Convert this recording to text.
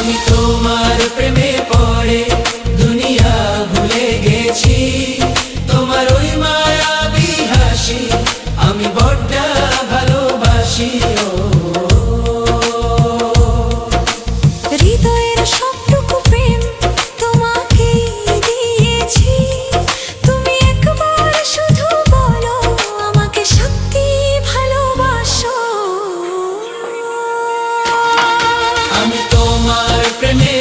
আমি তোমার প্রেমে পড়ে দুনিয়া ভুলে গেছি, তোমার ওই মায়াবী হাসি আমি বড্ড ভালোবাসি। হৃদয়ের সবটুকু প্রেম তোমাকে দিয়েছি, তুমি একবার শুধু বলো আমাকে সত্যি ভালোবাসো। আমি তোমার প্রেমে